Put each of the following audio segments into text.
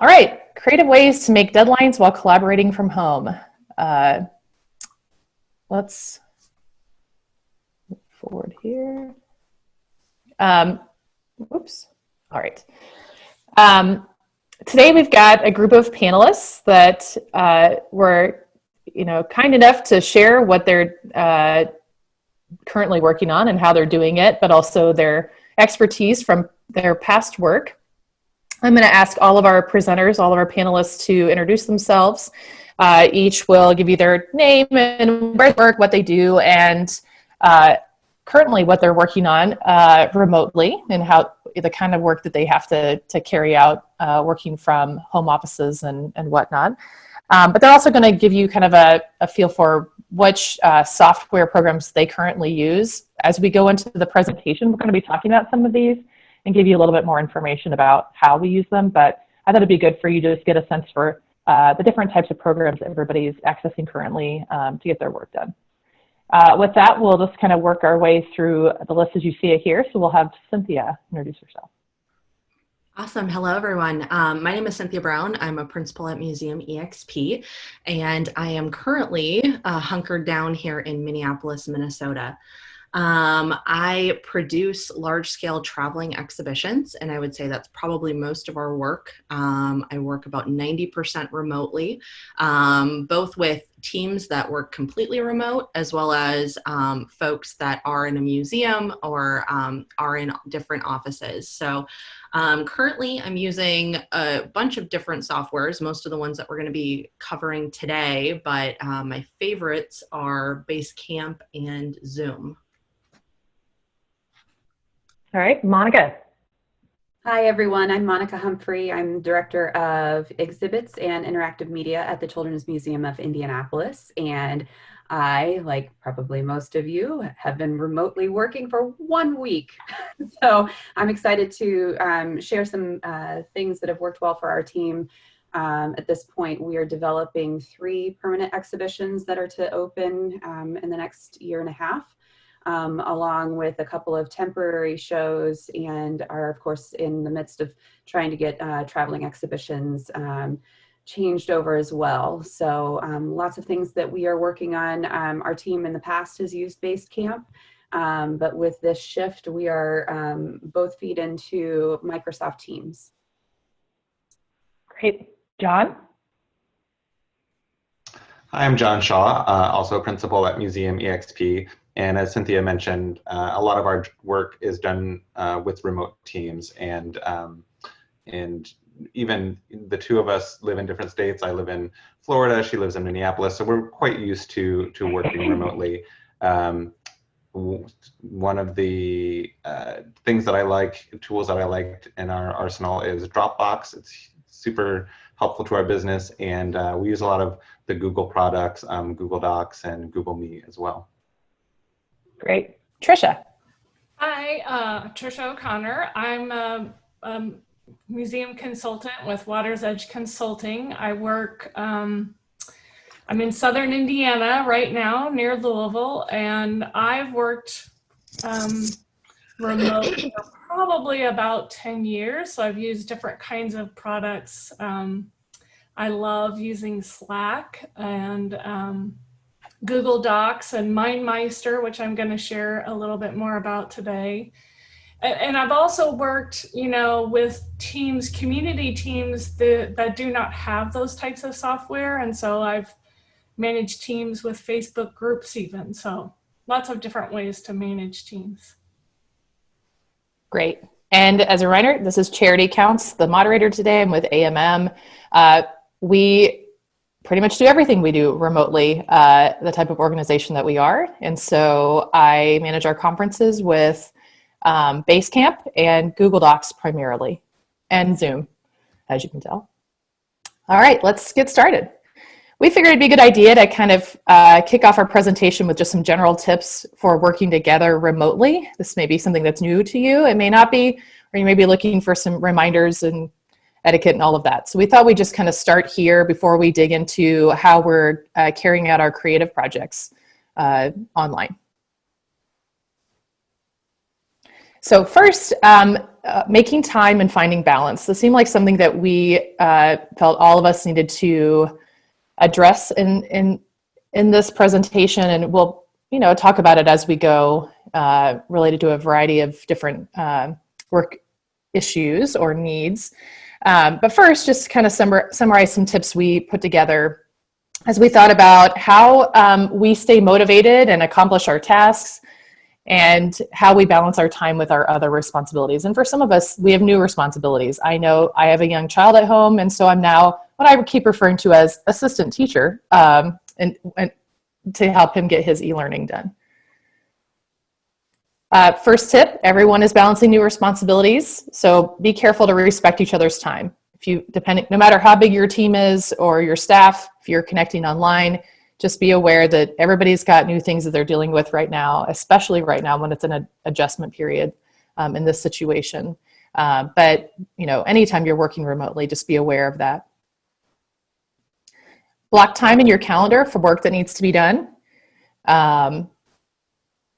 All right, creative ways to make deadlines while collaborating from home. Let's move forward here. Oops. All right. Today we've got a group of panelists that were, kind enough to share what they're currently working on and how they're doing it, but also their expertise from their past work. I'm going to ask all of our presenters, all of our panelists to introduce themselves. Each will give you their name and where they work, what they do, and currently what they're working on remotely, and how the kind of work that they have to carry out working from home offices and whatnot. But they're also going to give you kind of a feel for which software programs they currently use. As we go into the presentation, we're going to be talking about some of these and give you a little bit more information about how we use them. But I thought it'd be good for you to just get a sense for the different types of programs everybody's accessing currently to get their work done. With that, we'll just kind of work our way through the list as you see it here. So we'll have Cynthia introduce herself. Awesome. Hello, everyone. My name is Cynthia Brown. I'm a principal at Museum EXP, and I am currently hunkered down here in Minneapolis, Minnesota. I produce large-scale traveling exhibitions, and I would say that's probably most of our work. I work about 90% remotely, both with teams that work completely remote, as well as folks that are in a museum or are in different offices. So currently I'm using a bunch of different softwares, most of the ones that we're going to be covering today, but my favorites are Basecamp and Zoom. All right, Monica. Hi, everyone. I'm Monica Humphrey. I'm Director of Exhibits and Interactive Media at the Children's Museum of Indianapolis. And I, like probably most of you, have been remotely working for 1 week. So I'm excited to share some things that have worked well for our team. At this point, we are developing 3 permanent exhibitions that are to open in the next year and a half. Along with a couple of temporary shows, and are of course in the midst of trying to get traveling exhibitions changed over as well. So lots of things that we are working on. Our team in the past has used Basecamp, but with this shift we are both feed into Microsoft Teams. Great. John? Hi, I'm John Shaw, also principal at Museum EXP. And as Cynthia mentioned, a lot of our work is done with remote teams, and even the 2 of us live in different states. I live in Florida, she lives in Minneapolis, so we're quite used to working remotely. One of the things that I like, tools that I liked in our arsenal is Dropbox. It's super helpful to our business, and we use a lot of the Google products, Google Docs and Google Meet as well. Great. Trisha. Hi, Trisha O'Connor. I'm a museum consultant with Water's Edge Consulting. I work, I'm in southern Indiana right now, near Louisville, and I've worked remote for probably about 10 years. So I've used different kinds of products. I love using Slack and Google Docs and MindMeister, which I'm going to share a little bit more about today. And I've also worked, with teams, community teams that do not have those types of software. And so I've managed teams with Facebook groups even. So lots of different ways to manage teams. Great. And as a reminder, this is Charity Counts, the moderator today. I'm with AMM. We pretty much do everything we do remotely, the type of organization that we are. And so I manage our conferences with Basecamp and Google Docs primarily, and Zoom, as you can tell. All right, let's get started. We figured it'd be a good idea to kind of kick off our presentation with just some general tips for working together remotely. This may be something that's new to you. It may not be, or you may be looking for some reminders and etiquette and all of that. So we thought we'd just kind of start here before we dig into how we're carrying out our creative projects online. So first, making time and finding balance. This seemed like something that we felt all of us needed to address in this presentation, and we'll talk about it as we go, related to a variety of different work issues or needs. But first, just to kind of summarize some tips we put together as we thought about how we stay motivated and accomplish our tasks, and how we balance our time with our other responsibilities. And for some of us, we have new responsibilities. I know I have a young child at home, and so I'm now what I would keep referring to as assistant teacher, and to help him get his e-learning done. First tip, everyone is balancing new responsibilities, so be careful to respect each other's time. No matter how big your team is or your staff, if you're connecting online, just be aware that everybody's got new things that they're dealing with right now, especially right now when it's an adjustment period in this situation. But anytime you're working remotely, just be aware of that. Block time in your calendar for work that needs to be done.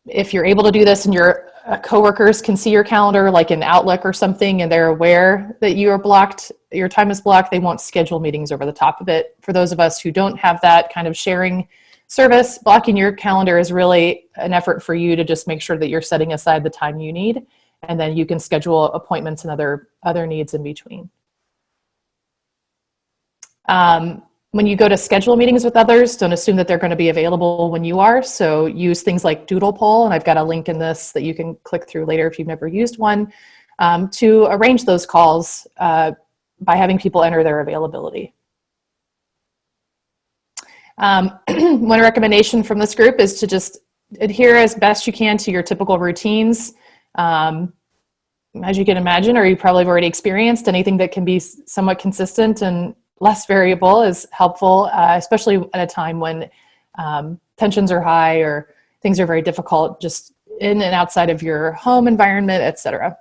If you're able to do this and your coworkers can see your calendar, like in Outlook or something, and they're aware that you are blocked, your time is blocked, they won't schedule meetings over the top of it. For those of us who don't have that kind of sharing service, blocking your calendar is really an effort for you to just make sure that you're setting aside the time you need, and then you can schedule appointments and other needs in between. When you go to schedule meetings with others, don't assume that they're going to be available when you are. So use things like Doodle Poll, and I've got a link in this that you can click through later if you've never used one, to arrange those calls by having people enter their availability. One recommendation from this group is to just adhere as best you can to your typical routines. As you can imagine, or you probably have already experienced, anything that can be somewhat consistent and less variable is helpful, especially at a time when tensions are high or things are very difficult, just in and outside of your home environment, etc.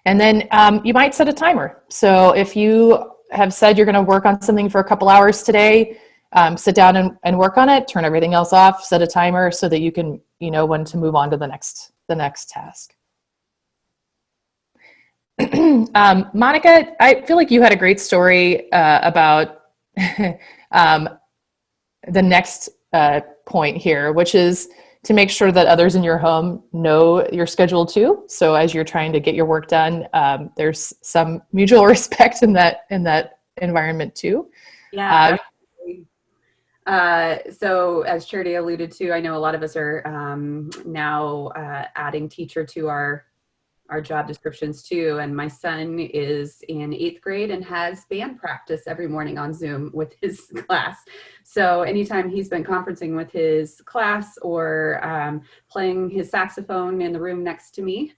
And then you might set a timer. So if you have said you're going to work on something for a couple hours today, sit down and work on it, turn everything else off, set a timer so that you can, when to move on to the next task. Monica, I feel like you had a great story about the next point here, which is to make sure that others in your home know your schedule too. So as you're trying to get your work done, there's some mutual respect in that environment too. Yeah. So as Charity alluded to, I know a lot of us are now adding teacher to our job descriptions too. And my son is in 8th grade and has band practice every morning on Zoom with his class. So anytime he's been conferencing with his class or playing his saxophone in the room next to me,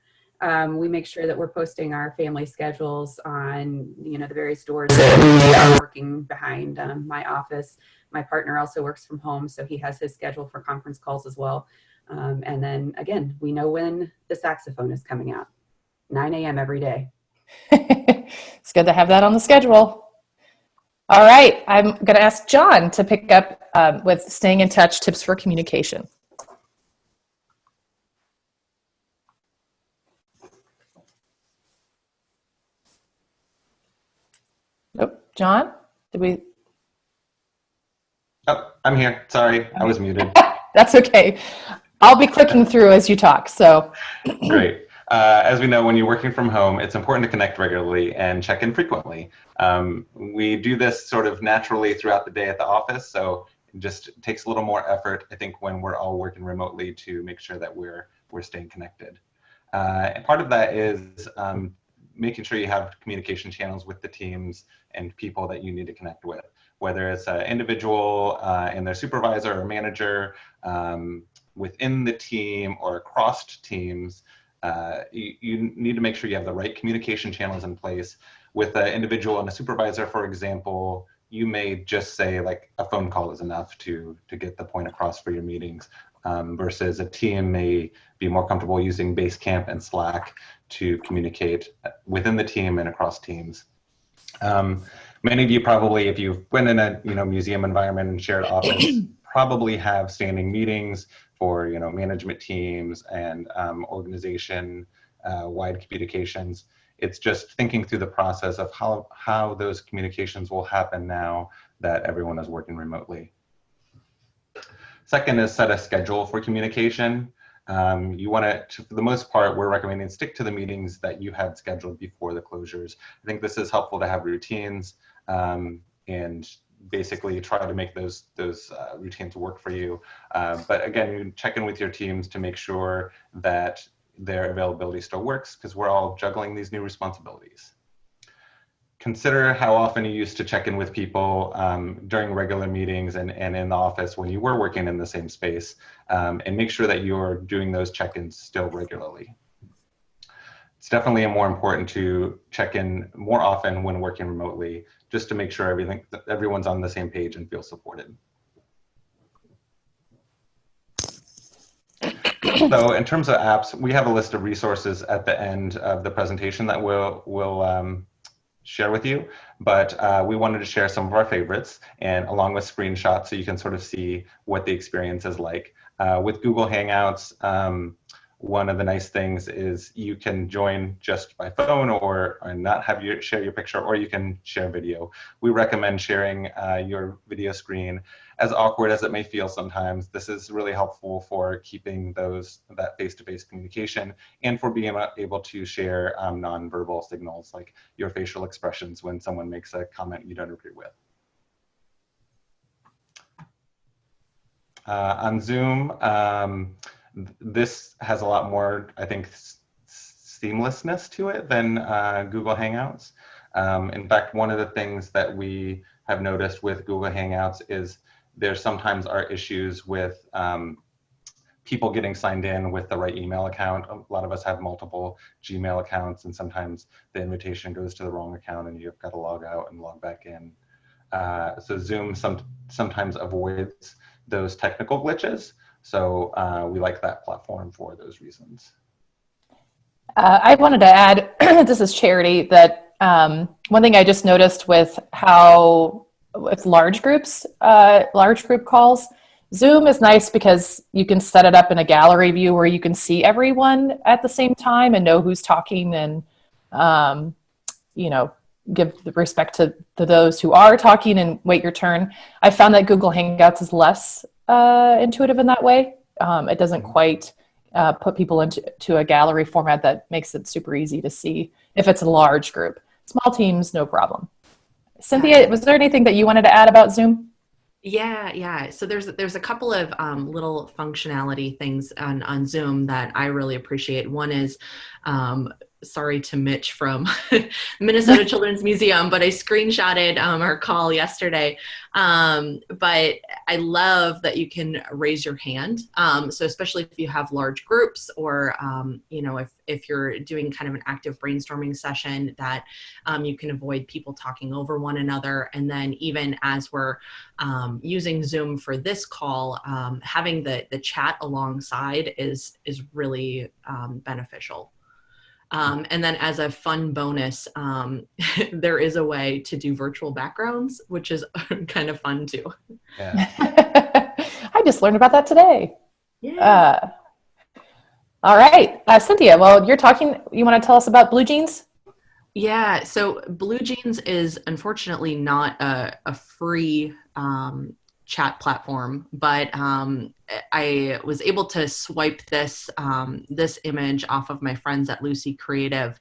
we make sure that we're posting our family schedules on, the various doors that we are working behind. My office, my partner also works from home, so he has his schedule for conference calls as well. And then again, we know when the saxophone is coming out. 9 a.m. every day. It's good to have that on the schedule. All right, I'm going to ask John to pick up with staying in touch, tips for communication. Oh, John, did we? Oh, I'm here. Sorry, I was muted. That's okay. I'll be clicking through as you talk, so. Great. As we know, when you're working from home, it's important to connect regularly and check in frequently. We do this sort of naturally throughout the day at the office, so it just takes a little more effort, I think, when we're all working remotely to make sure that we're staying connected. And part of that is making sure you have communication channels with the teams and people that you need to connect with, whether it's an individual and their supervisor or manager, within the team or across teams. You need to make sure you have the right communication channels in place. With an individual and a supervisor, for example, you may just say like a phone call is enough to get the point across for your meetings, versus a team may be more comfortable using Basecamp and Slack to communicate within the team and across teams. Many of you probably, if you've been in a museum environment and shared office, probably have standing meetings for management teams and organization wide communications. It's just thinking through the process of how those communications will happen now that everyone is working remotely. Second is set a schedule for communication. You want to, for the most part, we're recommending stick to the meetings that you had scheduled before the closures. I think this is helpful to have routines and basically try to make those routines work for you. But again, you check in with your teams to make sure that their availability still works, because we're all juggling these new responsibilities. Consider how often you used to check in with people during regular meetings and in the office when you were working in the same space, and make sure that you're doing those check-ins still regularly. It's definitely more important to check in more often when working remotely, just to make sure everyone's on the same page and feels supported. So in terms of apps, we have a list of resources at the end of the presentation that we'll share with you, but we wanted to share some of our favorites, and along with screenshots so you can sort of see what the experience is like. With Google Hangouts, one of the nice things is you can join just by phone or not have share your picture, or you can share video. We recommend sharing your video screen. As awkward as it may feel sometimes, this is really helpful for keeping that face-to-face communication and for being able to share nonverbal signals like your facial expressions when someone makes a comment you don't agree with. On Zoom, this has a lot more, I think, seamlessness to it than Google Hangouts. In fact, one of the things that we have noticed with Google Hangouts is there sometimes are issues with people getting signed in with the right email account. A lot of us have multiple Gmail accounts, and sometimes the invitation goes to the wrong account and you've got to log out and log back in. So Zoom sometimes avoids those technical glitches. So we like that platform for those reasons. I wanted to add, this is Charity, that one thing I just noticed with with large group calls, Zoom is nice because you can set it up in a gallery view where you can see everyone at the same time and know who's talking, and give the respect to those who are talking and wait your turn. I found that Google Hangouts is less intuitive in that way. It doesn't quite put people into a gallery format that makes it super easy to see if it's a large group. Small teams, no problem. Cynthia, was there anything that you wanted to add about Zoom? Yeah. So there's a couple of little functionality things on Zoom that I really appreciate. One is, sorry to Mitch from Minnesota Children's Museum, but I screenshotted our call yesterday. But I love that you can raise your hand. So especially if you have large groups, or if you're doing kind of an active brainstorming session, that you can avoid people talking over one another. And then even as we're using Zoom for this call, having the chat alongside is really beneficial. And then as a fun bonus, there is a way to do virtual backgrounds, which is kind of fun too. Yeah. I just learned about that today. Yeah. All right, Cynthia, well, you're talking, you want to tell us about Blue Jeans? Yeah, so Blue Jeans is unfortunately not a free chat platform, but I was able to swipe this image off of my friends at Lucy Creative.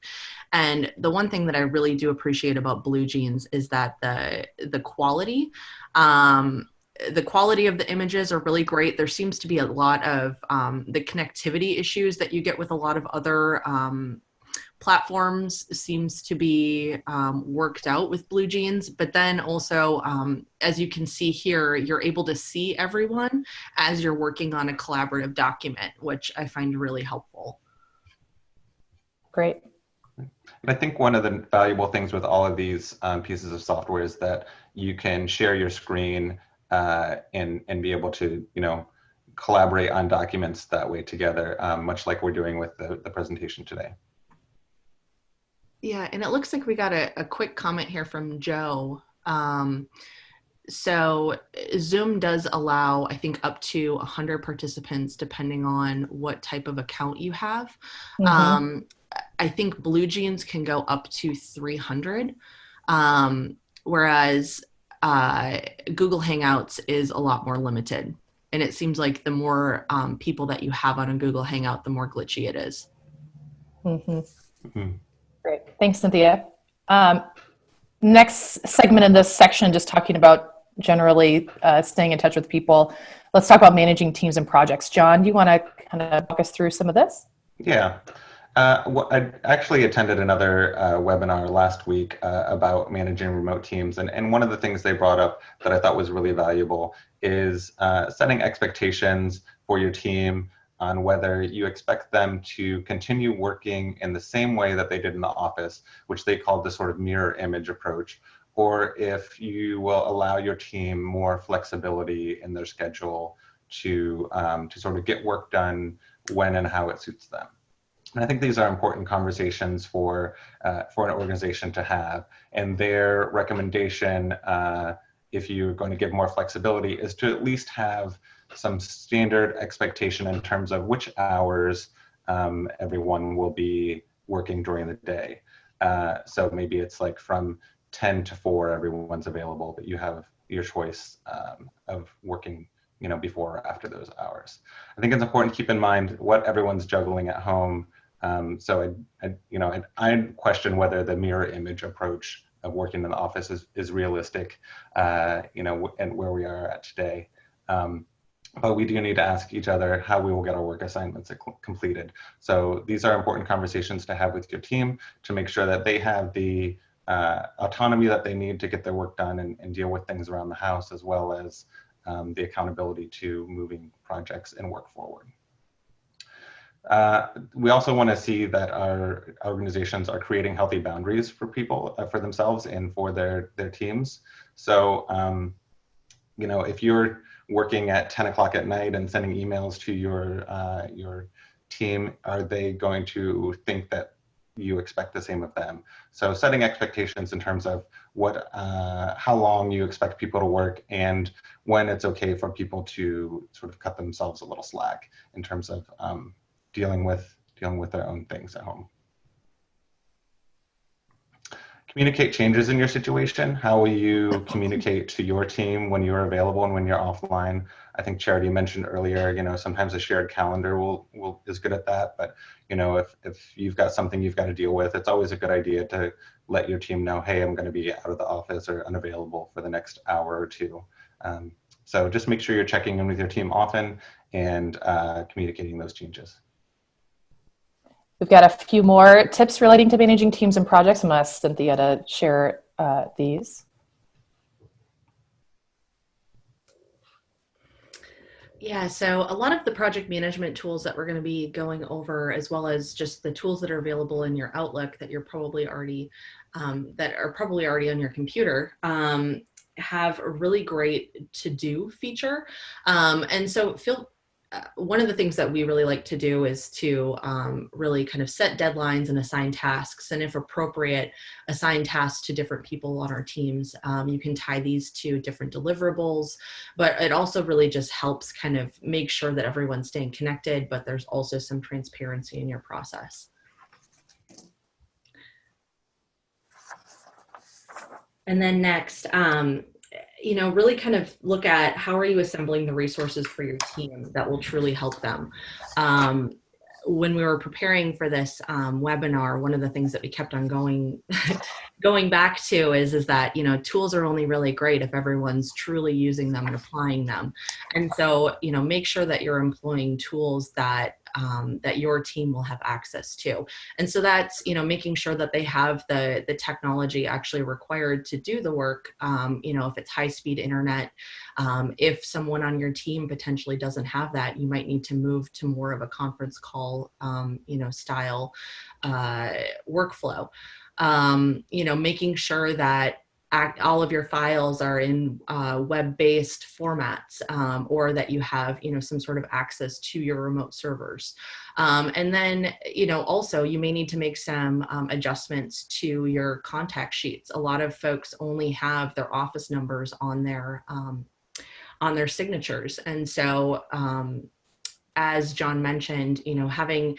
And the one thing that I really do appreciate about Blue Jeans is that the quality of the images are really great. There seems to be a lot of the connectivity issues that you get with a lot of other platforms seems to be worked out with Blue Jeans, but then also, as you can see here, you're able to see everyone as you're working on a collaborative document, which I find really helpful. Great. I think one of the valuable things with all of these pieces of software is that you can share your screen and be able to, collaborate on documents that way together, much like we're doing with the presentation today. Yeah, and it looks like we got a quick comment here from Joe. So Zoom does allow, I think, up to 100 participants, depending on what type of account you have. Mhm. I think Blue Jeans can go up to 300, whereas Google Hangouts is a lot more limited. And it seems like the more people that you have on a Google Hangout, the more glitchy it is. Mhm. Mhm. Great. Thanks, Cynthia. Next segment in this section, just talking about generally staying in touch with people. Let's talk about managing teams and projects. John, do you want to kind of walk us through some of this? Yeah. I actually attended another webinar last week about managing remote teams. And one of the things they brought up that I thought was really valuable is setting expectations for your team on whether you expect them to continue working in the same way that they did in the office, which they called the sort of mirror image approach, or if you will allow your team more flexibility in their schedule to sort of get work done when and how it suits them. And I think these are important conversations for an organization to have. And their recommendation, if you're going to give more flexibility, is to at least have some standard expectation in terms of which hours everyone will be working during the day. So maybe it's like from 10 to 4, everyone's available, but you have your choice of working before or after those hours. I think it's important to keep in mind what everyone's juggling at home. So I question whether the mirror image approach of working in the office is realistic, and where we are at today. But we do need to ask each other how we will get our work assignments completed. So these are important conversations to have with your team to make sure that they have the autonomy that they need to get their work done and deal with things around the house, as well as the accountability to moving projects and work forward. We also want to see that our organizations are creating healthy boundaries for people, for themselves and for their teams. So, if you're working at 10 o'clock at night and sending emails to your team, are they going to think that you expect the same of them? So setting expectations in terms of how long you expect people to work and when it's okay for people to sort of cut themselves a little slack in terms of dealing with their own things at home. Communicate changes in your situation. How will you communicate to your team when you're available and when you're offline? I think Charity mentioned earlier, sometimes a shared calendar is good at that. But if you've got something you've got to deal with, it's always a good idea to let your team know, hey, I'm going to be out of the office or unavailable for the next hour or two. So just make sure you're checking in with your team often and communicating those changes. We've got a few more tips relating to managing teams and projects. I'm going to ask Cynthia to share these. Yeah, so a lot of the project management tools that we're going to be going over, as well as just the tools that are available in your Outlook that you're probably already on your computer, have a really great to-do feature. And so one of the things that we really like to do is to really kind of set deadlines and assign tasks, and if appropriate, assign tasks to different people on our teams. You can tie these to different deliverables, but it also really just helps kind of make sure that everyone's staying connected, but there's also some transparency in your process. And then next, really kind of look at how are you assembling the resources for your team that will truly help them. When we were preparing for this webinar, one of the things that we kept on going back to is that, tools are only really great if everyone's truly using them and applying them. And so, make sure that you're employing tools that your team will have access to. And so that's, making sure that they have the technology actually required to do the work. If it's high-speed internet, if someone on your team potentially doesn't have that, you might need to move to more of a conference call, style workflow. Making sure that all of your files are in web-based formats, or that you have, some sort of access to your remote servers. And then, also you may need to make some adjustments to your contact sheets. A lot of folks only have their office numbers on their signatures. And so, as John mentioned, having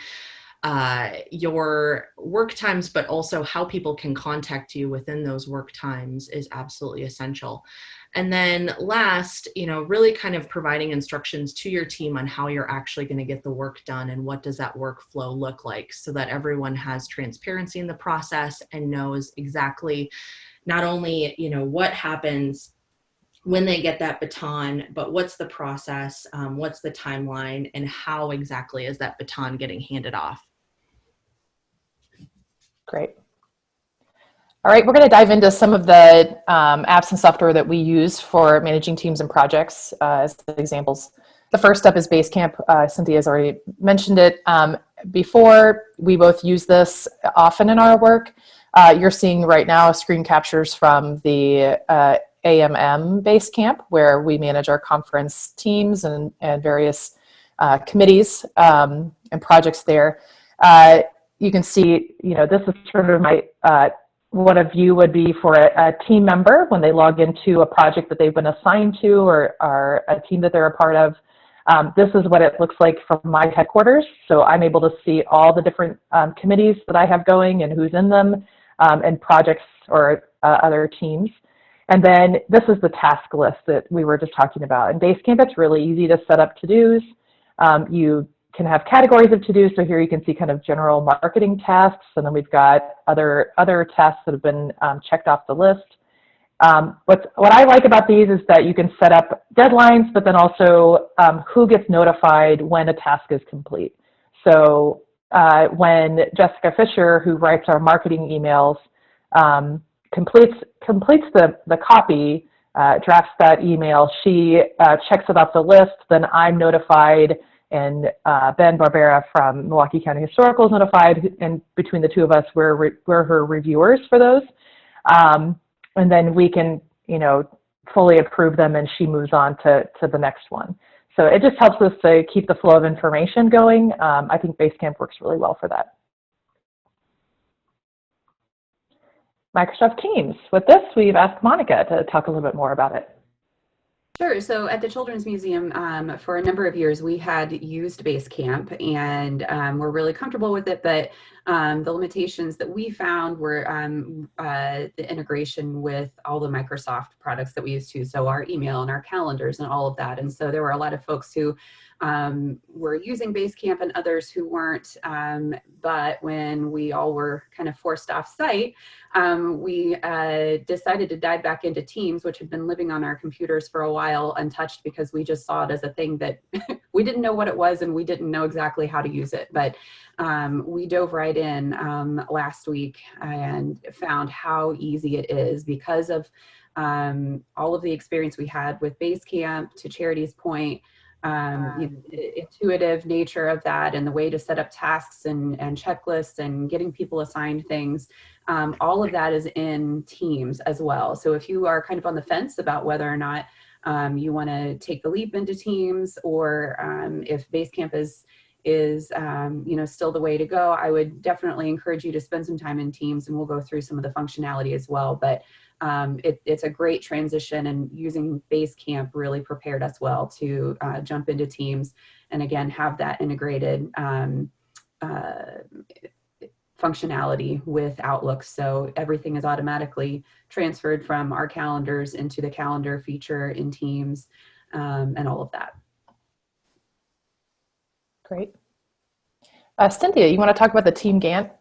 your work times, but also how people can contact you within those work times is absolutely essential. And then last, really kind of providing instructions to your team on how you're actually going to get the work done and what does that workflow look like, so that everyone has transparency in the process and knows exactly not only, what happens when they get that baton, but what's the process, what's the timeline, and how exactly is that baton getting handed off. Great. All right, we're going to dive into some of the apps and software that we use for managing teams and projects as examples. The first step is Basecamp. Cynthia has already mentioned it before. We both use this often in our work. You're seeing right now screen captures from the AMM Basecamp, where we manage our conference teams and various committees and projects there. You can see, this is sort of my, what a view would be for a team member when they log into a project that they've been assigned to, or a team that they're a part of. This is what it looks like from my headquarters. So I'm able to see all the different committees that I have going and who's in them, and projects or other teams. And then this is the task list that we were just talking about. In Basecamp, it's really easy to set up to-dos. You can have categories of to-dos. So here you can see kind of general marketing tasks, and then we've got other tasks that have been checked off the list. What I like about these is that you can set up deadlines, but then also who gets notified when a task is complete. So when Jessica Fisher, who writes our marketing emails, completes the copy, drafts that email, she checks it off the list, then I'm notified, and Ben Barbera from Milwaukee County Historical is notified, and between the two of us, we're her reviewers for those. And then we can, fully approve them, and she moves on to the next one. So it just helps us to keep the flow of information going. I think Basecamp works really well for that. Microsoft Teams. With this, we've asked Monica to talk a little bit more about it. Sure. So at the Children's Museum, for a number of years, we had used Basecamp, and we're really comfortable with it. But the limitations that we found were the integration with all the Microsoft products that we use too. So our email and our calendars and all of that. And so there were a lot of folks who were using Basecamp and others who weren't. But when we all were kind of forced off site, we decided to dive back into Teams, which had been living on our computers for a while untouched, because we just saw it as a thing that we didn't know what it was, and we didn't know exactly how to use it. But we dove right in last week and found how easy it is because of all of the experience we had with Basecamp. To Charity's point, the intuitive nature of that, and the way to set up tasks and checklists and getting people assigned things, all of that is in Teams as well. So if you are kind of on the fence about whether or not you want to take the leap into Teams, or if Basecamp is still the way to go, I would definitely encourage you to spend some time in Teams, and we'll go through some of the functionality as well. But it's a great transition, and using Basecamp really prepared us well to jump into Teams, and again, have that integrated functionality with Outlook. So everything is automatically transferred from our calendars into the calendar feature in Teams, and all of that. Great. Cynthia, you want to talk about the Team Gantt?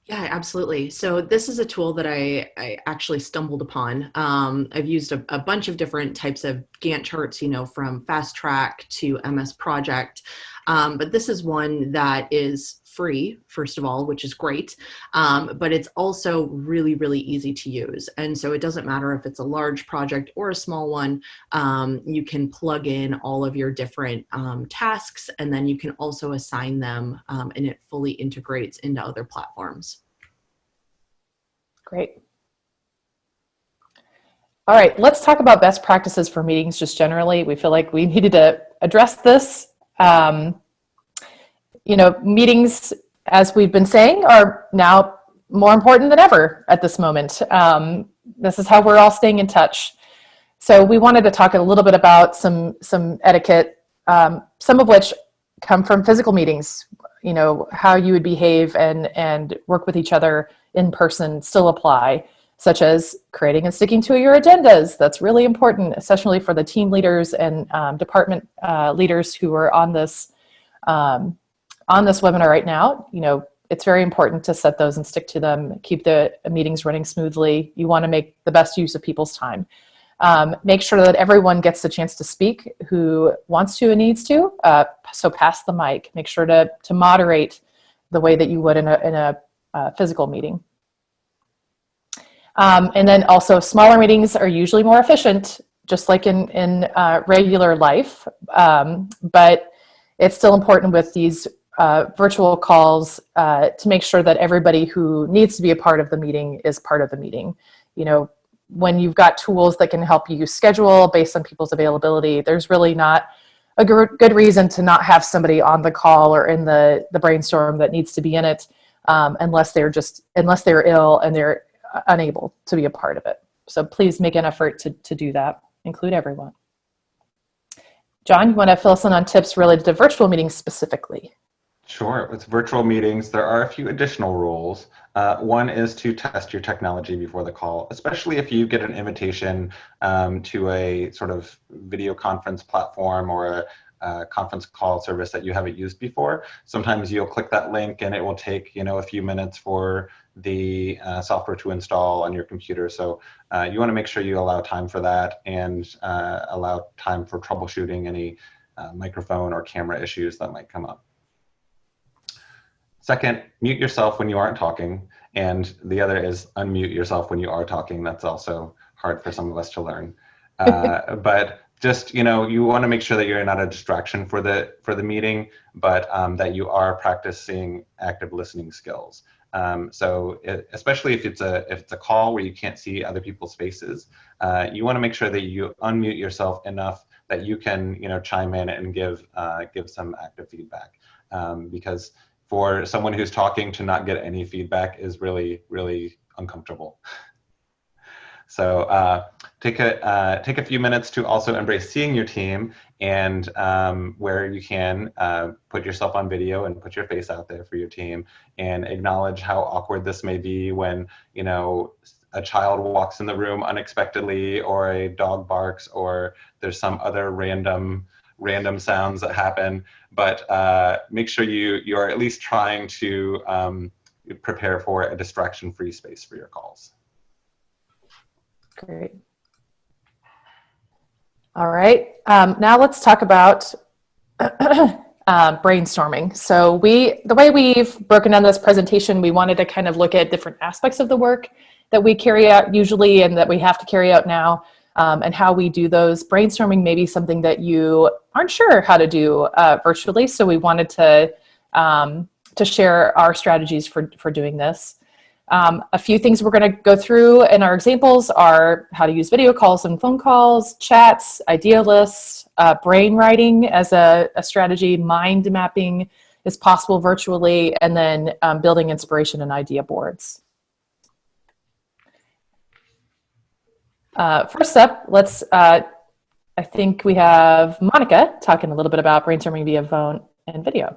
Yeah, absolutely. So this is a tool that I actually stumbled upon. I've used a bunch of different types of Gantt charts, from Fast Track to MS Project. But this is one that is free, first of all, which is great. But it's also really, really easy to use. And so it doesn't matter if it's a large project or a small one. You can plug in all of your different tasks, and then you can also assign them, and it fully integrates into other platforms. Great. All right, let's talk about best practices for meetings just generally. We feel like we needed to address this. Meetings, as we've been saying, are now more important than ever at this moment. This is how we're all staying in touch. So we wanted to talk a little bit about some etiquette, some of which come from physical meetings. How you would behave and work with each other in person still apply, such as creating and sticking to your agendas. That's really important, especially for the team leaders and department leaders who are on this webinar right now. It's very important to set those and stick to them, keep the meetings running smoothly. You want to make the best use of people's time. Make sure that everyone gets the chance to speak who wants to and needs to. So pass the mic. Make sure to moderate the way that you would in a physical meeting. And then also smaller meetings are usually more efficient, just like in regular life. But it's still important with these virtual calls to make sure that everybody who needs to be a part of the meeting is part of the meeting. When you've got tools that can help you schedule based on people's availability, there's really not a good reason to not have somebody on the call or in the brainstorm that needs to be in it, unless they're ill and they're unable to be a part of it. So please make an effort to do that. Include everyone. John, you want to fill us in on tips related to virtual meetings specifically? Sure. With virtual meetings, there are a few additional rules. One is to test your technology before the call, especially if you get an invitation to a sort of video conference platform or a conference call service that you haven't used before. Sometimes you'll click that link and it will take a few minutes for the software to install on your computer. So you want to make sure you allow time for that and allow time for troubleshooting any microphone or camera issues that might come up. Second, mute yourself when you aren't talking, and the other is unmute yourself when you are talking. That's also hard for some of us to learn. But just, you want to make sure that you're not a distraction for the meeting, but that you are practicing active listening skills. Especially if it's a call where you can't see other people's faces, you want to make sure that you unmute yourself enough that you can, chime in and give some active feedback, because for someone who's talking to not get any feedback is really, really uncomfortable. So take a few minutes to also embrace seeing your team, and where you can put yourself on video and put your face out there for your team, and acknowledge how awkward this may be when a child walks in the room unexpectedly, or a dog barks, or there's some other random sounds that happen. But make sure you are at least trying to prepare for a distraction-free space for your calls. Great. All right. Now let's talk about brainstorming. So the way we've broken down this presentation, we wanted to kind of look at different aspects of the work that we carry out usually and that we have to carry out now, and how we do those. Brainstorming may be something that you aren't sure how to do virtually, so we wanted to share our strategies for doing this. A few things we're going to go through in our examples are how to use video calls and phone calls, chats, idealists, brain writing as a strategy, mind mapping is possible virtually, and then building inspiration and idea boards. First up, I think we have Monica talking a little bit about brainstorming via phone and video.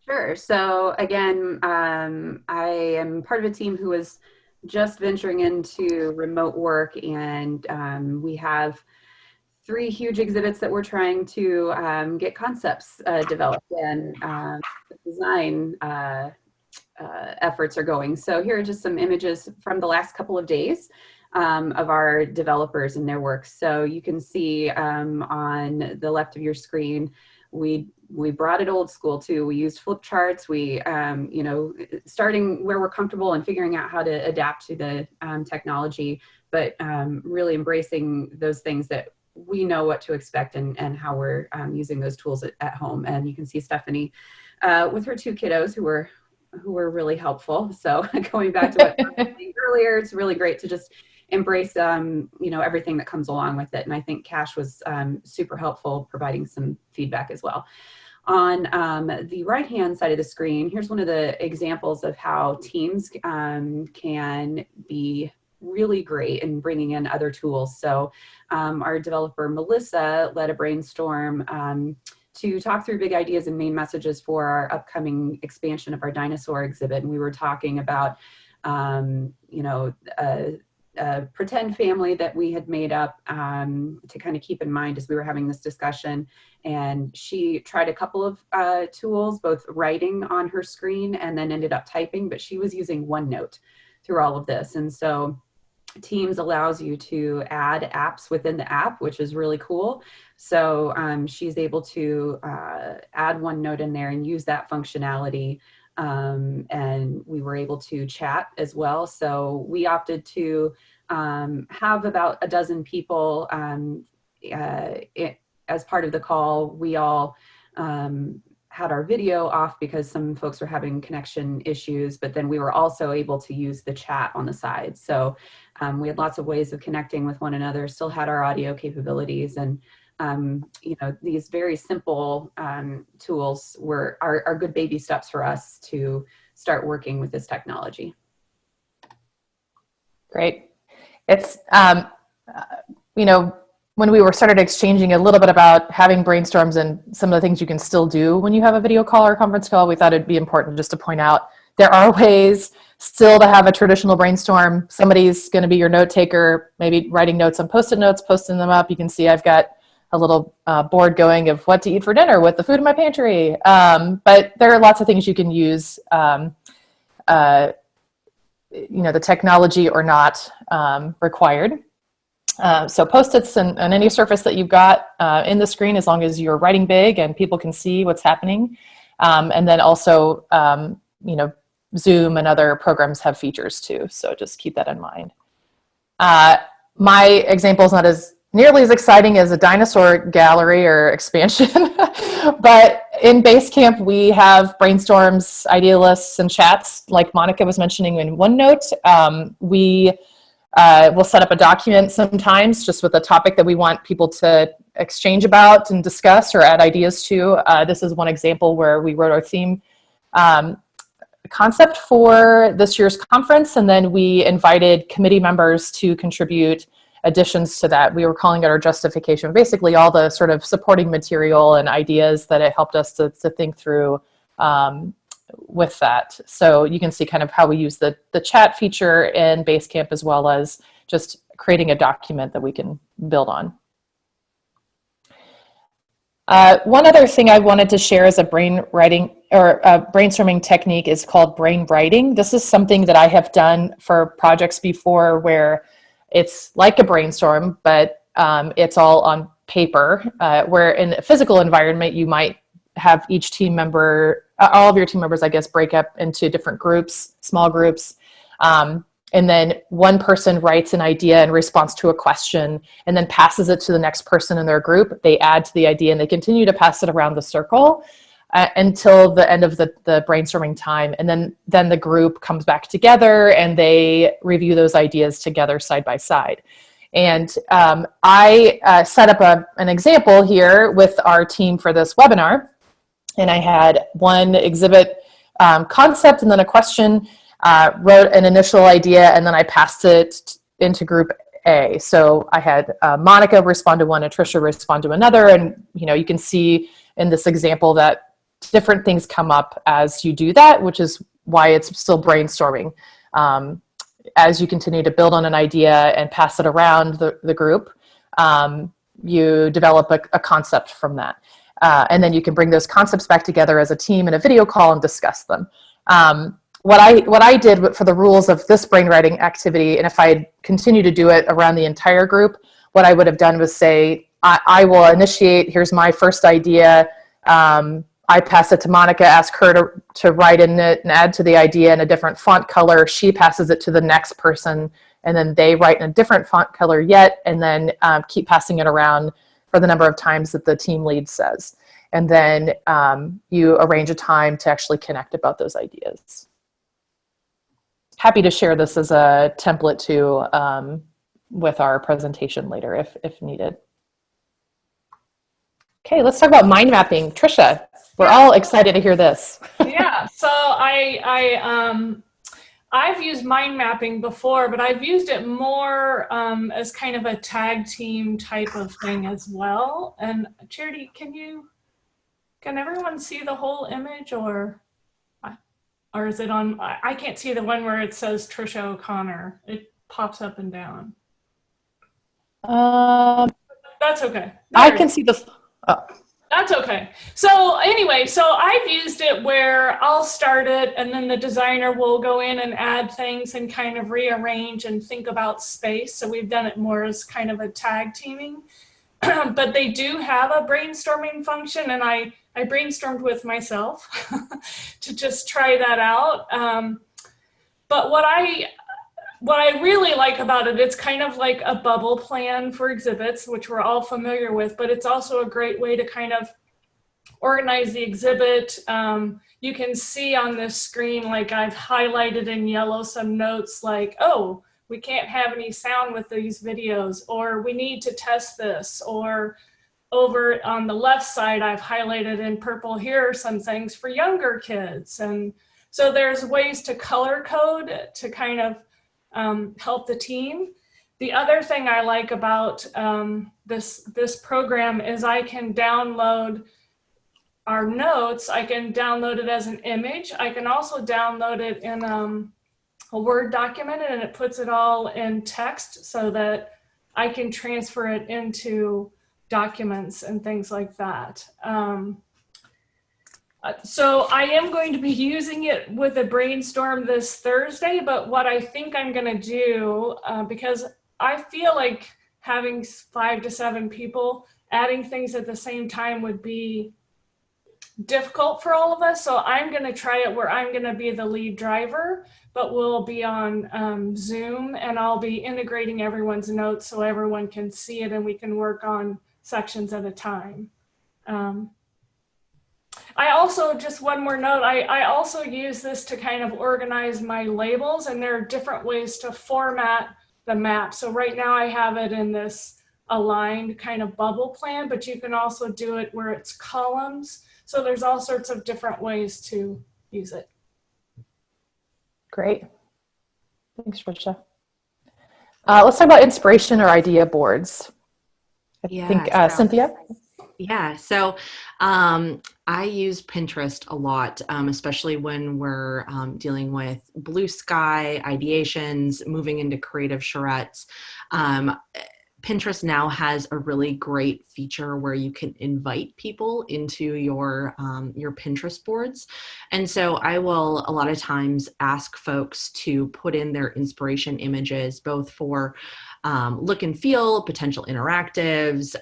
Sure. So again, I am part of a team who is just venturing into remote work, and we have 3 huge exhibits that we're trying to get concepts developed, and design efforts are going. So here are just some images from the last couple of days of our developers and their work. So you can see on the left of your screen, we brought it old school too. We used flip charts. We, starting where we're comfortable and figuring out how to adapt to the technology, but really embracing those things that we know what to expect and how we're using those tools at home. And you can see Stephanie with her 2 kiddos who were really helpful. So going back to what I was saying earlier, it's really great to just embrace, you know, everything that comes along with it. And I think Cash was super helpful providing some feedback as well. On the right-hand side of the screen, here's one of the examples of how teams can be really great in bringing in other tools. So our developer, Melissa, led a brainstorm to talk through big ideas and main messages for our upcoming expansion of our dinosaur exhibit. And we were talking about, you know, a pretend family that we had made up to kind of keep in mind as we were having this discussion. And she tried a couple of tools, both writing on her screen and then ended up typing, but she was using OneNote through all of this. And so Teams allows you to add apps within the app, which is really cool. So she's able to add OneNote in there and use that functionality. And we were able to chat as well. So we opted to have about a dozen people as part of the call. We all had our video off because some folks were having connection issues, but then we were also able to use the chat on the side. So we had lots of ways of connecting with one another, still had our audio capabilities, and you know, these very simple tools are good baby steps for us to start working with this technology. Great. It's, you know, when we started exchanging a little bit about having brainstorms and some of the things you can still do when you have a video call or a conference call, we thought it'd be important just to point out there are ways still to have a traditional brainstorm. Somebody's going to be your note taker, maybe writing notes on Post-it notes, posting them up. You can see I've got a little board going of what to eat for dinner with the food in my pantry. But there are lots of things you can use, you know, the technology or not required. So Post-its and any surface that you've got in the screen, as long as you're writing big and people can see what's happening. And then also, you know, Zoom and other programs have features too. So just keep that in mind. My example is not nearly as exciting as a dinosaur gallery or expansion, but in Basecamp, we have brainstorms, idealists, and chats, like Monica was mentioning in OneNote. We will set up a document sometimes just with a topic that we want people to exchange about and discuss or add ideas to. This is one example where we wrote our theme concept for this year's conference, and then we invited committee members to contribute additions to that. We were calling it our justification, basically all the sort of supporting material and ideas that it helped us to think through with that. So you can see kind of how we use the chat feature in Basecamp, as well as just creating a document that we can build on. One other thing I wanted to share as a brainstorming technique is called brain writing. This is something that I have done for projects before where it's like a brainstorm, but it's all on paper, where in a physical environment, you might have each team member, all of your team members, I guess, break up into different groups, small groups. And then one person writes an idea in response to a question and then passes it to the next person in their group. They add to the idea and they continue to pass it around the circle until the end of the brainstorming time. And then the group comes back together and they review those ideas together side by side. And I set up an example here with our team for this webinar. And I had one exhibit concept and then a question, wrote an initial idea, and then I passed it into group A. So I had Monica respond to one, Attrition respond to another, and you know, you can see in this example that different things come up as you do that, which is why it's still brainstorming. As you continue to build on an idea and pass it around the group, you develop a concept from that. And then you can bring those concepts back together as a team in a video call and discuss them. What I did for the rules of this brainwriting activity, and if I had continued to do it around the entire group, what I would have done was say, I will initiate, here's my first idea, I pass it to Monica, ask her to write in it and add to the idea in a different font color. She passes it to the next person, and then they write in a different font color yet, and then keep passing it around for the number of times that the team lead says. And then you arrange a time to actually connect about those ideas. Happy to share this as a template too, with our presentation later if needed. Okay, let's talk about mind mapping. Trisha, we're all excited to hear this. Yeah, so I've used mind mapping before, but I've used it more as kind of a tag team type of thing as well. And Charity, can everyone see the whole image, or is it on? I can't see the one where it says Trisha O'Connor. It pops up and down. That's okay. I can see the. Oh. That's okay. So anyway, so I've used it where I'll start it and then the designer will go in and add things and kind of rearrange and think about space. So we've done it more as kind of a tag teaming. But they do have a brainstorming function, and I brainstormed with myself to just try that out. But what I really like about it, it's kind of like a bubble plan for exhibits, which we're all familiar with, but it's also a great way to kind of organize the exhibit. You can see on this screen, like I've highlighted in yellow some notes like, oh, we can't have any sound with these videos, or we need to test this, or over on the left side, I've highlighted in purple, here are some things for younger kids. And so there's ways to color code to kind of help the team. The other thing I like about this program is I can download our notes. I can download it as an image. I can also download it in a Word document, and it puts it all in text so that I can transfer it into documents and things like that. So I am going to be using it with a brainstorm this Thursday, but what I think I'm going to do, because I feel like having 5 to 7 people adding things at the same time would be difficult for all of us. So I'm going to try it where I'm going to be the lead driver, but we'll be on Zoom, and I'll be integrating everyone's notes so everyone can see it and we can work on sections at a time. I also, just one more note, I also use this to kind of organize my labels, and there are different ways to format the map. So right now I have it in this aligned kind of bubble plan, but you can also do it where it's columns. So there's all sorts of different ways to use it. Great. Thanks, Trisha. Let's talk about inspiration or idea boards. I think Cynthia? Yeah, so I use Pinterest a lot, especially when we're dealing with blue sky ideations, moving into creative charrettes. Pinterest now has a really great feature where you can invite people into your Pinterest boards. And so I will a lot of times ask folks to put in their inspiration images, both for look and feel, potential interactives,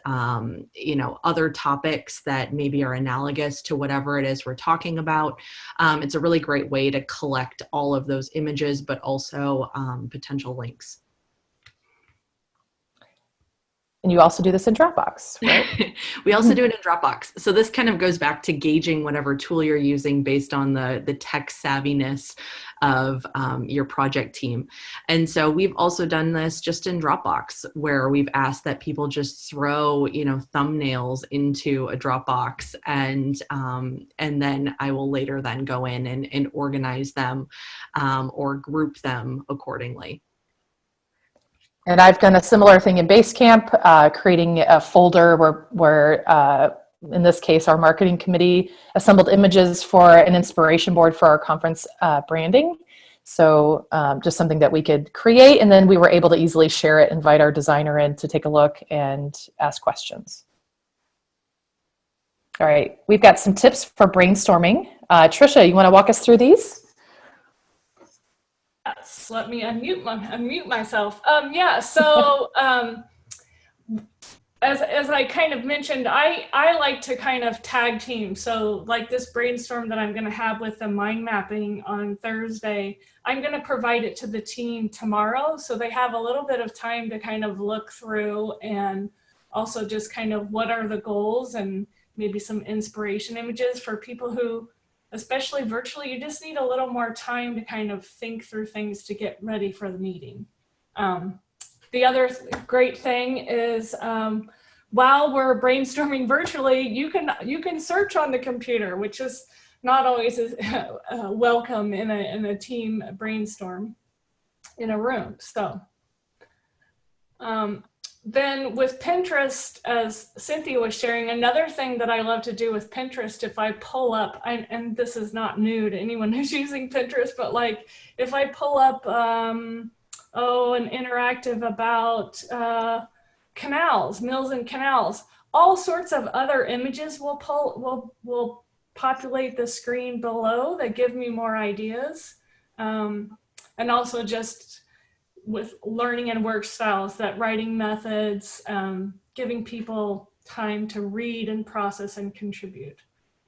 other topics that maybe are analogous to whatever it is we're talking about. It's a really great way to collect all of those images, but also potential links. And you also do this in Dropbox, right? We also do it in Dropbox. So this kind of goes back to gauging whatever tool you're using based on the tech savviness of your project team. And so we've also done this just in Dropbox, where we've asked that people just throw, thumbnails into a Dropbox, and then I will later then go in and organize them or group them accordingly. And I've done a similar thing in Basecamp, creating a folder where in this case, our marketing committee assembled images for an inspiration board for our conference branding. So just something that we could create, and then we were able to easily share it, invite our designer in to take a look and ask questions. All right, we've got some tips for brainstorming. Trisha, you want to walk us through these? Yes, let me unmute myself. Yeah, so as I kind of mentioned, I like to kind of tag team. So like this brainstorm that I'm going to have with the mind mapping on Thursday, I'm going to provide it to the team tomorrow, so they have a little bit of time to kind of look through, and also just kind of what are the goals and maybe some inspiration images for people who, especially virtually, you just need a little more time to kind of think through things to get ready for the meeting. the other great thing is while we're brainstorming virtually, you can search on the computer, which is not always welcome in a team brainstorm in a room. So then with Pinterest, as Cynthia was sharing, another thing that I love to do with Pinterest, if I pull up, and this is not new to anyone who's using Pinterest, but like if I pull up, an interactive about canals, mills and canals, all sorts of other images will populate the screen below that give me more ideas. And also just with learning and work styles, that writing methods, giving people time to read and process and contribute.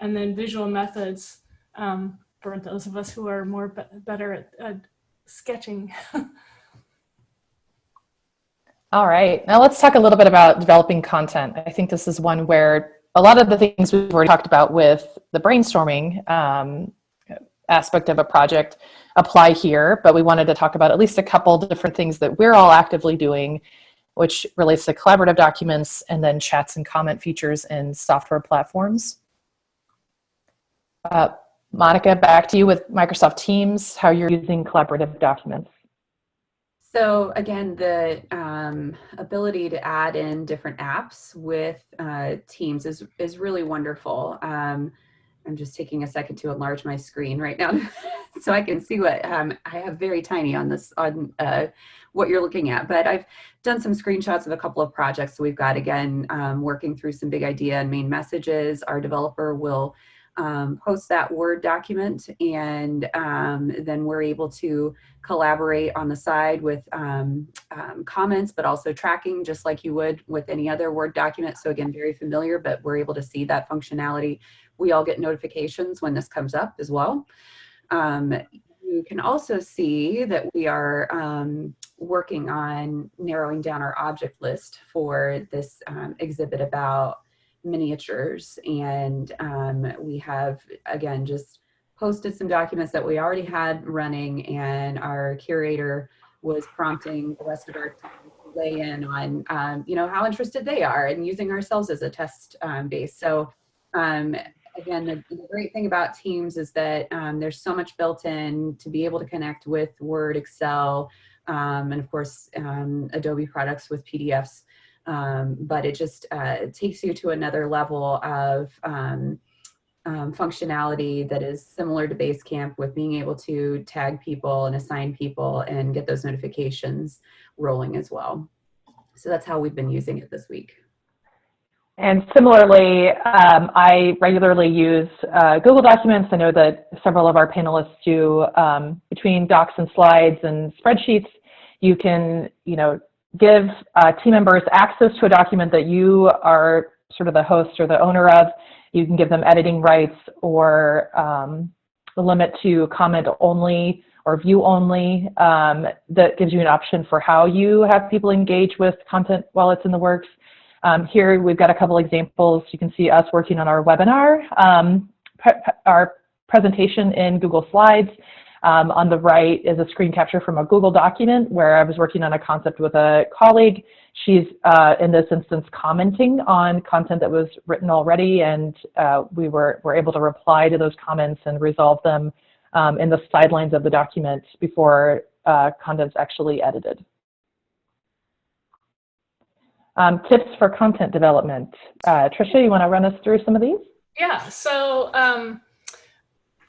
And then visual methods for those of us who are better at sketching. All right, now let's talk a little bit about developing content. I think this is one where a lot of the things we've already talked about with the brainstorming aspect of a project apply here, but we wanted to talk about at least a couple different things that we're all actively doing, which relates to collaborative documents and then chats and comment features in software platforms. Monica, back to you with Microsoft Teams, how you're using collaborative documents. So again, the ability to add in different apps with Teams is really wonderful. I'm just taking a second to enlarge my screen right now so I can see what I have very tiny on this, on what you're looking at. But I've done some screenshots of a couple of projects. So we've got, again, working through some big idea and main messages. Our developer will post that Word document, and then we're able to collaborate on the side with comments, but also tracking just like you would with any other Word document. So again, very familiar, but we're able to see that functionality. We all get notifications when this comes up as well. You can also see that we are working on narrowing down our object list for this exhibit about miniatures, and we have, again, just posted some documents that we already had running, and our curator was prompting the rest of our team to weigh in on how interested they are in using ourselves as a test base. So again, the great thing about Teams is that there's so much built in to be able to connect with Word, Excel, and of course Adobe products with PDFs. But it just takes you to another level of functionality that is similar to Basecamp, with being able to tag people and assign people and get those notifications rolling as well. So that's how we've been using it this week. And similarly, I regularly use Google Documents. I know that several of our panelists do. Between docs and slides and spreadsheets, you can, give team members access to a document that you are sort of the host or the owner of. You can give them editing rights or the limit to comment only or view only. That gives you an option for how you have people engage with content while it's in the works. Here we've got a couple examples. You can see us working on our webinar, our presentation in Google Slides. On the right is a screen capture from a Google document where I was working on a concept with a colleague. She's, in this instance, commenting on content that was written already, and we were able to reply to those comments and resolve them in the sidelines of the document before content's actually edited. Tips for content development. Tricia, you want to run us through some of these? Yeah, so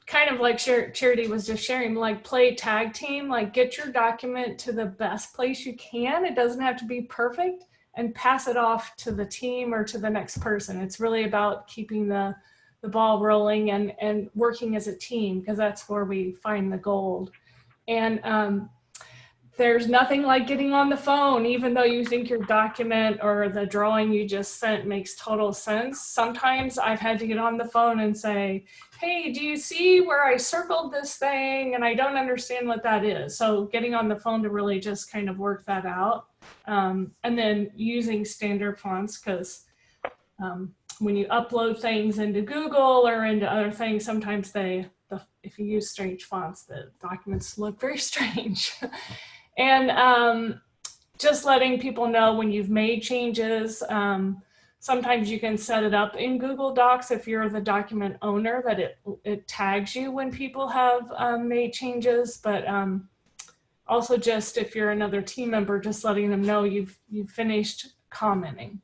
kind of like Charity was just sharing, like play tag team, like get your document to the best place you can. It doesn't have to be perfect, and pass it off to the team or to the next person. It's really about keeping the ball rolling and working as a team, because that's where we find the gold. And there's nothing like getting on the phone, even though you think your document or the drawing you just sent makes total sense. Sometimes I've had to get on the phone and say, hey, do you see where I circled this thing? And I don't understand what that is. So getting on the phone to really just kind of work that out. And then using standard fonts, because when you upload things into Google or into other things, sometimes if you use strange fonts, the documents look very strange. And just letting people know when you've made changes. Sometimes you can set it up in Google Docs if you're the document owner, that it tags you when people have made changes, but also just if you're another team member, just letting them know you've finished commenting.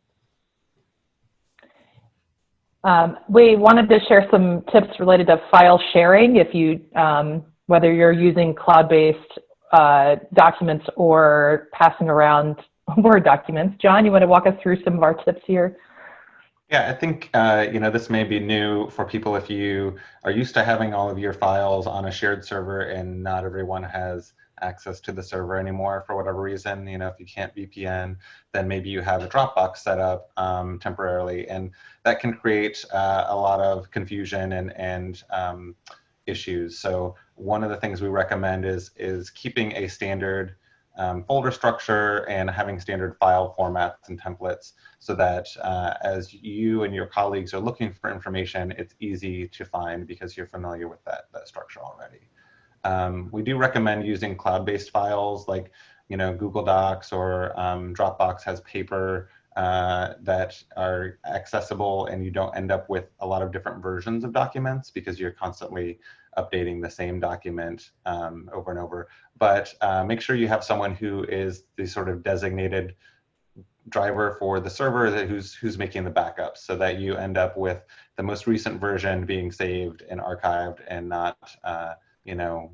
We wanted to share some tips related to file sharing, if you, whether you're using cloud-based documents or passing around Word documents. John, you want to walk us through some of our tips here? Yeah, I think this may be new for people if you are used to having all of your files on a shared server and not everyone has access to the server anymore for whatever reason. If you can't VPN, then maybe you have a Dropbox set up temporarily, and that can create a lot of confusion and issues. So one of the things we recommend is keeping a standard folder structure and having standard file formats and templates, so that as you and your colleagues are looking for information, it's easy to find because you're familiar with that structure already. We do recommend using cloud-based files like Google Docs, or Dropbox has paper that are accessible, and you don't end up with a lot of different versions of documents because you're constantly updating the same document over and over. But make sure you have someone who is the sort of designated driver for the server who's making the backups, so that you end up with the most recent version being saved and archived, and not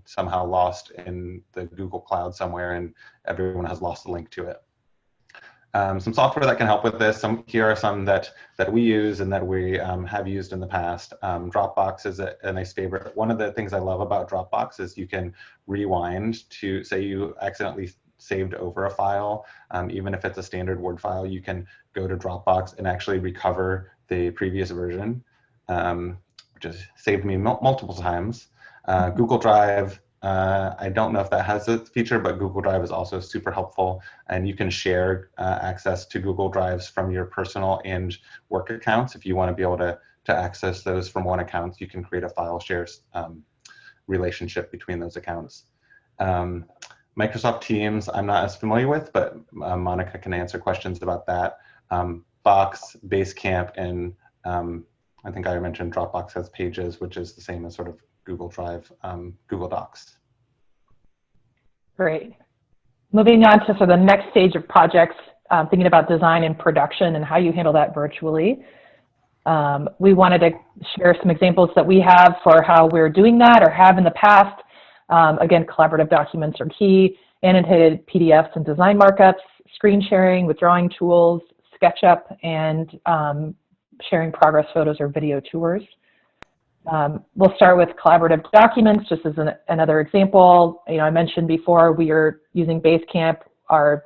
somehow lost in the Google Cloud somewhere and everyone has lost the link to it. Some software that can help with this. Here are some that we use and that we have used in the past. Dropbox is a nice favorite. One of the things I love about Dropbox is you can rewind to, say you accidentally saved over a file, even if it's a standard Word file, you can go to Dropbox and actually recover the previous version, which has saved me multiple times. Google Drive, I don't know if that has a feature, but Google Drive is also super helpful, and you can share access to Google Drives from your personal and work accounts. If you want to be able to access those from one account, you can create a file share relationship between those accounts. Microsoft Teams, I'm not as familiar with, but Monica can answer questions about that. Box, Basecamp, and I think I mentioned Dropbox has Pages, which is the same as sort of Google Drive, Google Docs. Great. Moving on to the next stage of projects, thinking about design and production and how you handle that virtually. We wanted to share some examples that we have for how we're doing that or have in the past. Again, collaborative documents are key, annotated PDFs and design markups, screen sharing with drawing tools, Sketchup, and sharing progress photos or video tours. We'll start with collaborative documents, just as another example. I mentioned before we are using Basecamp, our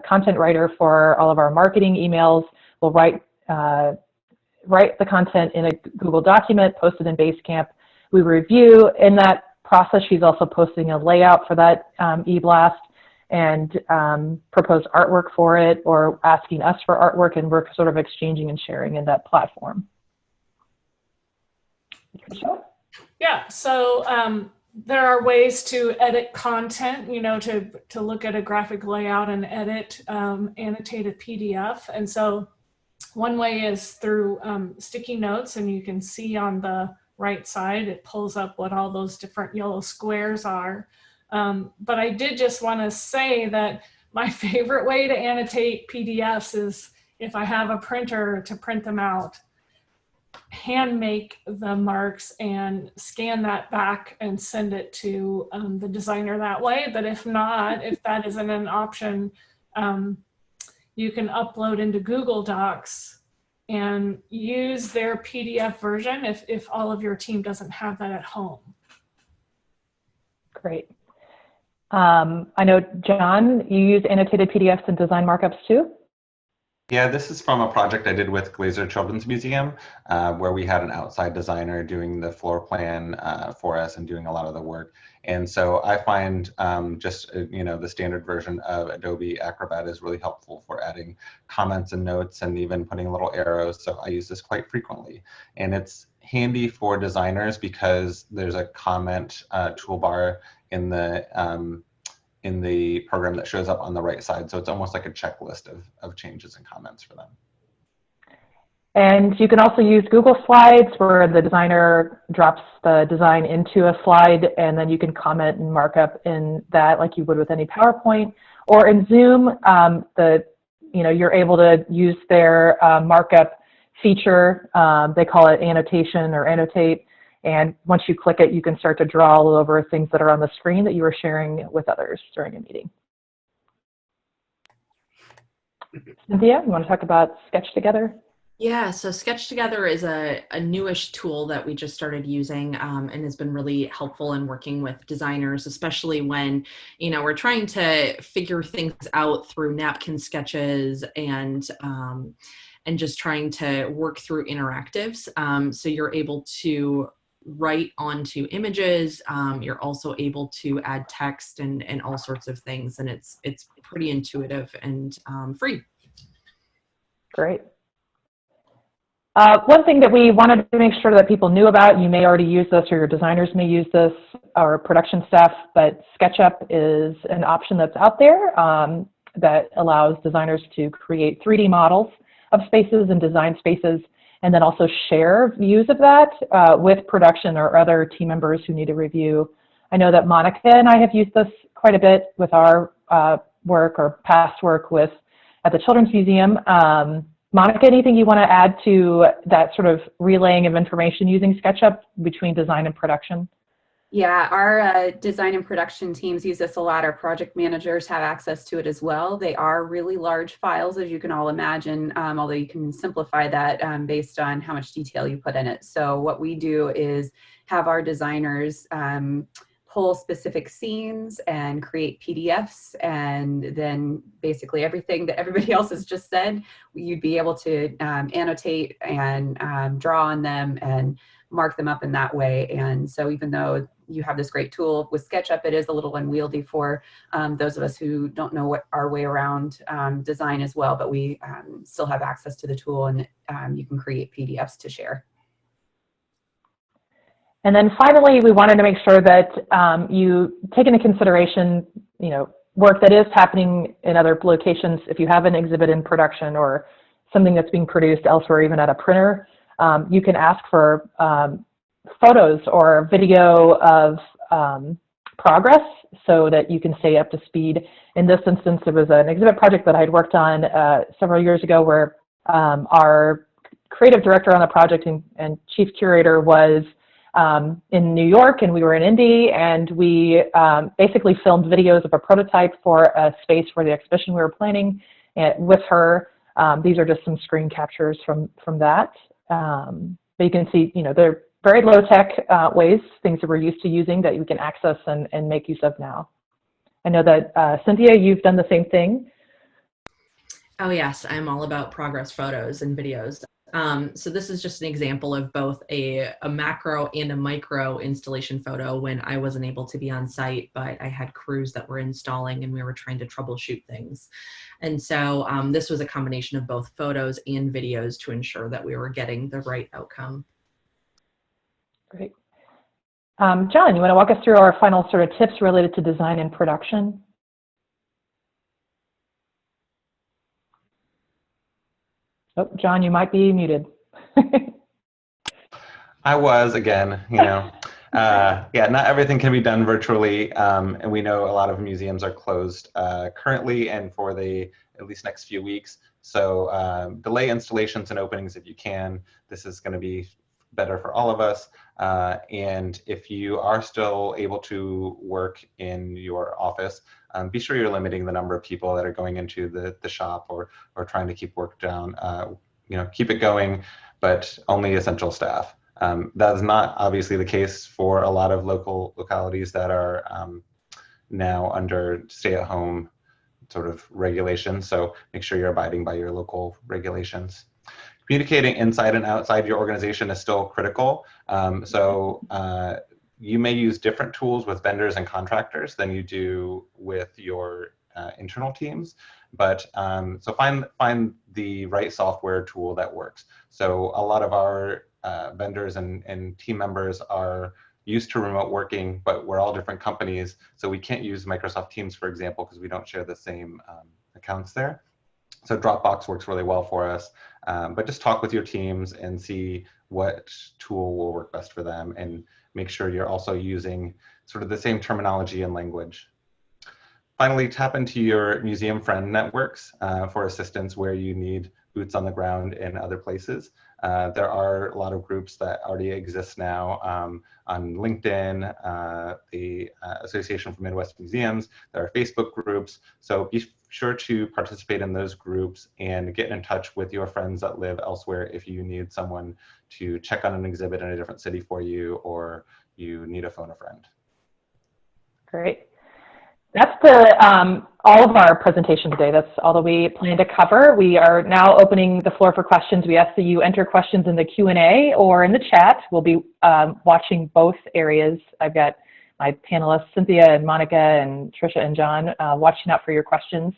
content writer for all of our marketing emails. We'll write the content in a Google document, post it in Basecamp. We review. In that process, she's also posting a layout for that e-blast and propose artwork for it, or asking us for artwork, and we're sort of exchanging and sharing in that platform. Yeah, so there are ways to edit content, to look at a graphic layout and edit annotated PDF. And so one way is through sticky notes, and you can see on the right side, it pulls up what all those different yellow squares are. But I did just want to say that my favorite way to annotate PDFs is if I have a printer to print them out, hand make the marks and scan that back and send it to the designer that way. But if not, if that isn't an option, you can upload into Google Docs and use their PDF version if all of your team doesn't have that at home. Great. I know, John, you use annotated PDFs and design markups too? Yeah, this is from a project I did with Glaser Children's Museum, where we had an outside designer doing the floor plan for us and doing a lot of the work. And so I find the standard version of Adobe Acrobat is really helpful for adding comments and notes and even putting little arrows. So I use this quite frequently. And it's handy for designers because there's a comment toolbar in the in the program that shows up on the right side. So it's almost like a checklist of changes and comments for them. And you can also use Google Slides, where the designer drops the design into a slide, and then you can comment and mark up in that like you would with any PowerPoint. Or in Zoom, you're able to use their markup feature. They call it annotation or annotate. And once you click it, you can start to draw all over things that are on the screen that you were sharing with others during a meeting. Cynthia, you want to talk about Sketch Together? Yeah, so Sketch Together is a newish tool that we just started using and has been really helpful in working with designers, especially when, we're trying to figure things out through napkin sketches and just trying to work through interactives. So you're able to write onto images. You're also able to add text and all sorts of things, and it's pretty intuitive and free. Great. One thing that we wanted to make sure that people knew about, you may already use this or your designers may use this, or production staff, but Sketchup is an option that's out there that allows designers to create 3D models of spaces and design spaces, and then also share views of that with production or other team members who need a review. I know that Monica and I have used this quite a bit with our work or past work at the Children's Museum. Monica, anything you want to add to that sort of relaying of information using SketchUp between design and production? Yeah, our design and production teams use this a lot. Our project managers have access to it as well. They are really large files, as you can all imagine, although you can simplify that based on how much detail you put in it. So what we do is have our designers pull specific scenes and create PDFs, and then basically everything that everybody else has just said, you'd be able to annotate and draw on them and mark them up in that way. And so even though you have this great tool with SketchUp, it is a little unwieldy for those of us who don't know what our way around design as well, but we still have access to the tool, and you can create PDFs to share. And then finally, we wanted to make sure that you take into consideration, work that is happening in other locations. If you have an exhibit in production or something that's being produced elsewhere, even at a printer, you can ask for photos or video of progress so that you can stay up to speed. In this instance, it was an exhibit project that I had worked on several years ago where our creative director on the project and chief curator was in New York, and we were in Indy, and we basically filmed videos of a prototype for a space for the exhibition we were planning with her. These are just some screen captures from that. But you can see, they're very low-tech ways, things that we're used to using that you can access and make use of now. I know that, Cynthia, you've done the same thing. Oh, yes, I'm all about progress photos and videos. So this is just an example of both a macro and a micro installation photo when I wasn't able to be on site, but I had crews that were installing and we were trying to troubleshoot things. And so this was a combination of both photos and videos to ensure that we were getting the right outcome. Great. John, you want to walk us through our final sort of tips related to design and production? Oh, John, you might be muted. I was, again, yeah, not everything can be done virtually, and we know a lot of museums are closed currently and for the at least next few weeks. So delay installations and openings if you can. This is going to be better for all of us. And if you are still able to work in your office, be sure you're limiting the number of people that are going into the shop or trying to keep work down. Keep it going, but only essential staff. That is not obviously the case for a lot of localities that are now under stay-at-home sort of regulations. So make sure you're abiding by your local regulations. Communicating inside and outside your organization is still critical. You may use different tools with vendors and contractors than you do with your internal teams, but so find the right software tool that works. So a lot of our vendors and team members are used to remote working, but we're all different companies, so we can't use Microsoft Teams, for example, because we don't share the same accounts there. So Dropbox works really well for us, but just talk with your teams and see what tool will work best for them, and make sure you're also using sort of the same terminology and language. Finally, tap into your museum friend networks for assistance where you need boots on the ground in other places. There are a lot of groups that already exist now on LinkedIn, the Association for Midwest Museums. There are Facebook groups. So be sure to participate in those groups and get in touch with your friends that live elsewhere if you need someone to check on an exhibit in a different city for you, or you need to phone a friend. Great. That's all of our presentation today. That's all that we plan to cover. We are now opening the floor for questions. We ask that you enter questions in the Q&A or in the chat. We'll be watching both areas. I've got my panelists, Cynthia and Monica and Trisha and John, watching out for your questions.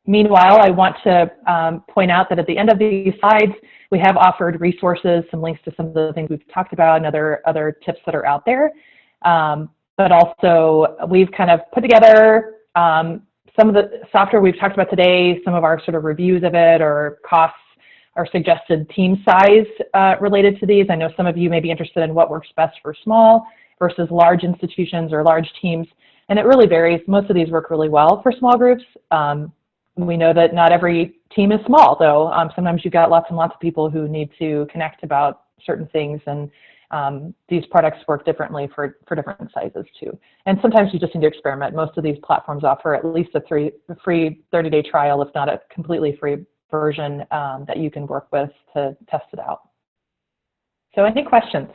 Meanwhile, I want to point out that at the end of these slides, we have offered resources, some links to some of the things we've talked about and other tips that are out there. But also we've kind of put together some of the software we've talked about today, some of our sort of reviews of it, or costs, or suggested team size related to these. I know some of you may be interested in what works best for small versus large institutions or large teams, and it really varies. Most of these work really well for small groups. We know that not every team is small, though. Sometimes you've got lots and lots of people who need to connect about certain things, and these products work differently for different sizes too. And sometimes you just need to experiment. Most of these platforms offer at least a free 30-day trial, if not a completely free version that you can work with to test it out. So any questions?